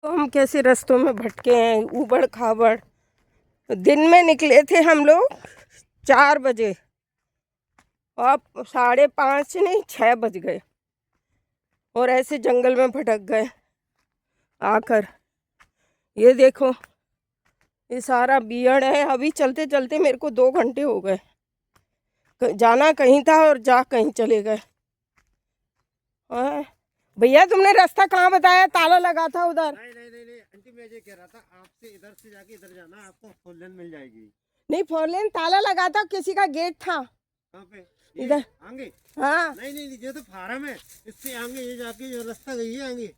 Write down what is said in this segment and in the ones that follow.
तो हम कैसे रास्तों में भटके हैं, ऊबड़ खाबड़। दिन में निकले थे हम लोग 4 बजे, अब 5:30 नहीं 6 बज गए और ऐसे जंगल में भटक गए आकर। ये देखो, ये सारा बियड़ है। अभी चलते चलते मेरे को 2 घंटे हो गए। जाना कहीं था और जा कहीं चले गए। भैया तुमने रास्ता कहाँ बताया? ताला लगा था उधर। नहीं नहीं नहीं नहीं आंटी, मैं ये कह रहा था आपसे इधर से जाके इधर जाना, आपको 4 लेन मिल जाएगी। नहीं, 4 लेन ताला लगा था, किसी का गेट था। कहाँ पे? इधर आगे? हाँ। नहीं नहीं नहीं, ये तो फार्म है। इससे आगे ये जाके जो रास्ता गई है आगे।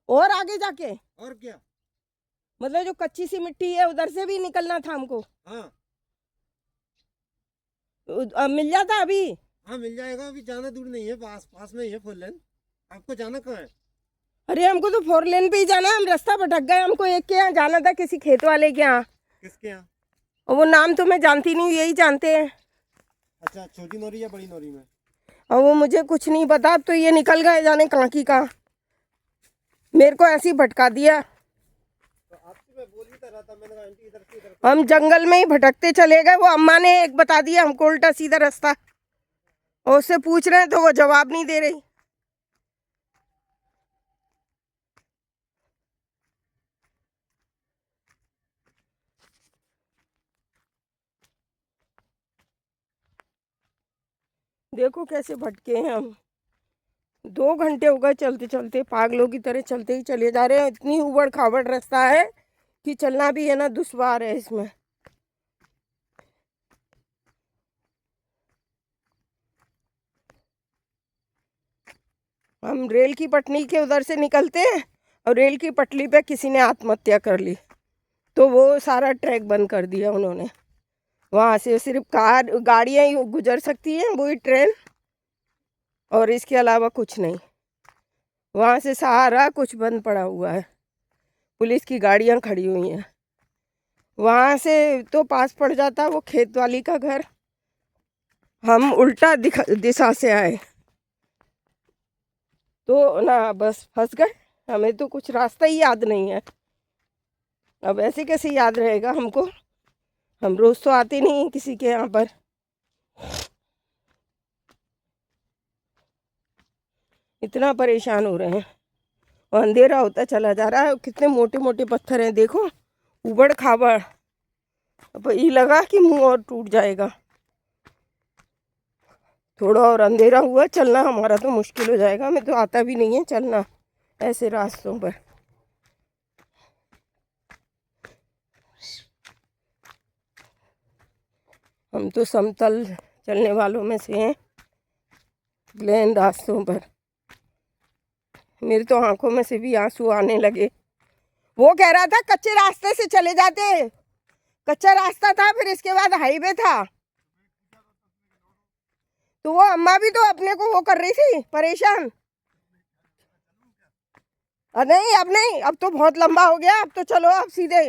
और आगे जाके और क्या? मतलब जो कच्ची सी मिट्टी है उधर से भी निकलना था हमको। हाँ मिल जाता अभी? हाँ मिल जाएगा, अभी ज्यादा दूर नहीं है, पास पास में ही है 4 लेन। आपको जाना कहाँ है? अरे हमको तो 4 लेन पे ही जाना है। हम रास्ता भटक गए। हमको एक के यहाँ जाना था, किसी खेत वाले के यहाँ। किसके यहाँ? और वो नाम तो मैं जानती नहीं, यही जानते हैं। अच्छा, छोटी नोरी या बड़ी नोरी में? और वो मुझे कुछ नहीं पता। अब तो ये निकल गए जाने कहाँ की कहाँ। मेरे को ऐसे ही भटका दिया। तो आपसे मैं बोल ही तो रहा था, मैंने कहा आंटी इधर से इधर से। हम जंगल में ही भटकते चले गए। वो अम्मा ने एक बता दिया हमको उल्टा सीधा रास्ता, और उससे पूछ रहे हैं तो वो जवाब नहीं दे रही। देखो कैसे भटके हैं हम। 2 घंटे हो गए चलते चलते, पागलों की तरह चलते ही चले जा रहे हैं। इतनी उबड़ खाबड़ रास्ता है कि चलना भी है ना दुश्वार है इसमें। हम रेल की पटरी के उधर से निकलते हैं और रेल की पटरी पे किसी ने आत्महत्या कर ली, तो वो सारा ट्रैक बंद कर दिया उन्होंने। वहाँ से सिर्फ गाड़ियाँ ही गुजर सकती हैं, वही ट्रेन, और इसके अलावा कुछ नहीं। वहाँ से सारा कुछ बंद पड़ा हुआ है। पुलिस की गाड़ियाँ खड़ी हुई हैं। वहाँ से तो पास पड़ जाता वो खेत वाली का घर। हम उल्टा दिशा से आए तो ना बस फंस गए। हमें तो कुछ रास्ता ही याद नहीं है। अब ऐसे कैसे याद रहेगा हमको? हम रोज तो आते नहीं किसी के यहाँ पर। इतना परेशान हो रहे हैं और अंधेरा होता चला जा रहा है। कितने मोटे मोटे पत्थर हैं देखो, उबड़ खाबड़। अब ये लगा कि मुंह और टूट जाएगा। थोड़ा और अंधेरा हुआ, चलना हमारा तो मुश्किल हो जाएगा। हमें तो आता भी नहीं है चलना ऐसे रास्तों पर। हम तो समतल चलने वालों में से हैं, प्लेन रास्तों पर। मेरी तो आंखों में से भी आंसू आने लगे। वो कह रहा था कच्चे रास्ते से चले जाते। कच्चा रास्ता था, फिर इसके बाद हाईवे था। तो वो अम्मा भी तो अपने को वो कर रही थी परेशान। नहीं अब नहीं, अब तो बहुत लंबा हो गया। अब तो चलो अब सीधे।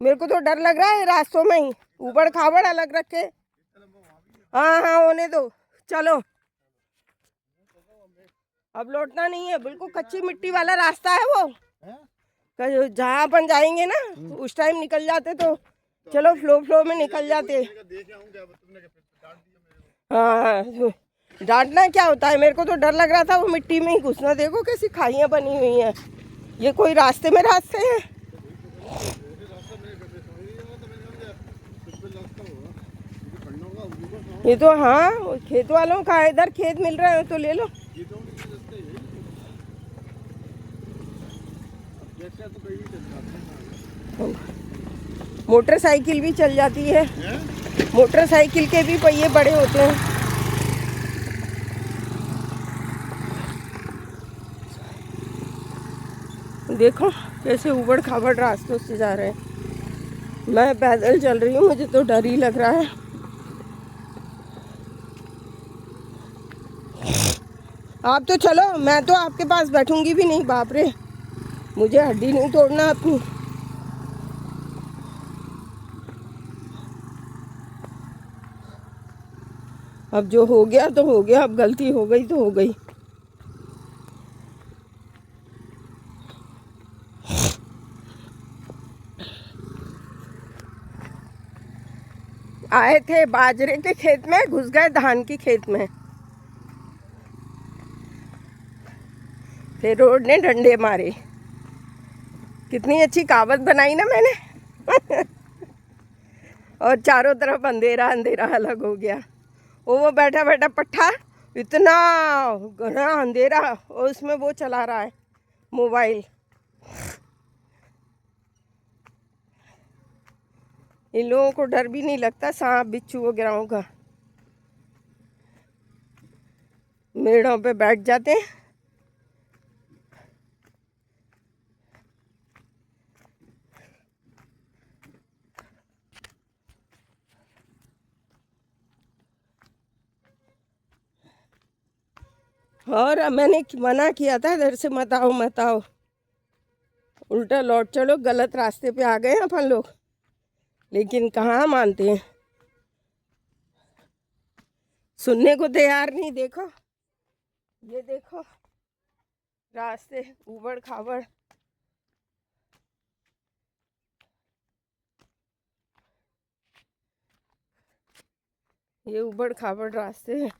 मेरे को तो डर लग रहा है रास्तों में ही ऊबड़ खाबड़ अलग रखे। हाँ हाँ होने दो, चलो। अब लौटना नहीं है, बिल्कुल कच्ची मिट्टी वाला रास्ता है वो। जहाँ अपन जाएंगे ना उस टाइम निकल जाते तो चलो फ्लो फ्लो में निकल जाते। हाँ, डांटना क्या होता है? मेरे को तो डर लग रहा था वो मिट्टी में ही घुसना। देखो कैसी खाइयाँ बनी हुई हैं। ये कोई रास्ते में रास्ते हैं? ये तो हाँ खेत वालों का। इधर खेत मिल रहा है तो ले लो। मोटरसाइकिल भी चल जाती है। मोटरसाइकिल के भी पहिए बड़े होते हैं। देखो कैसे ऊबड़ खाबड़ रास्तों से जा रहे हैं। मैं पैदल चल रही हूँ, मुझे तो डर ही लग रहा है। आप तो चलो, मैं तो आपके पास बैठूंगी भी नहीं। बाप रे, मुझे हड्डी नहीं तोड़ना अपनी। अब जो हो गया तो हो गया, अब गलती हो गई तो हो गई। आए थे बाजरे के खेत में, घुस गए धान की खेत में। फिर रोड ने डंडे मारे। कितनी अच्छी कहावत बनाई ना मैंने। और चारों तरफ अंधेरा अंधेरा अलग हो गया। वो बैठा बैठा पट्ठा, इतना घना अंधेरा, और उसमें वो चला रहा है मोबाइल। इन लोगों को डर भी नहीं लगता सांप बिच्छू वगैरह का। मेड़ों पे बैठ जाते हैं। और मैंने मना किया था इधर से मत आओ मत आओ, उल्टा लौट चलो, गलत रास्ते पे आ गए हैं अपन लोग। लेकिन कहाँ मानते हैं, सुनने को तैयार नहीं। देखो ये देखो रास्ते उबड़ खाबड़। ये उबड़ खाबड़ रास्ते हैं।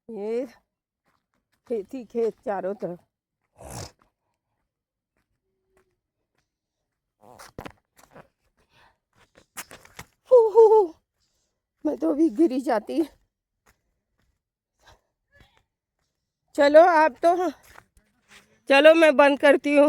ये खेती खेत चारों तरफ। मैं तो अभी गिरी जाती। चलो आप तो, चलो मैं बंद करती हूँ।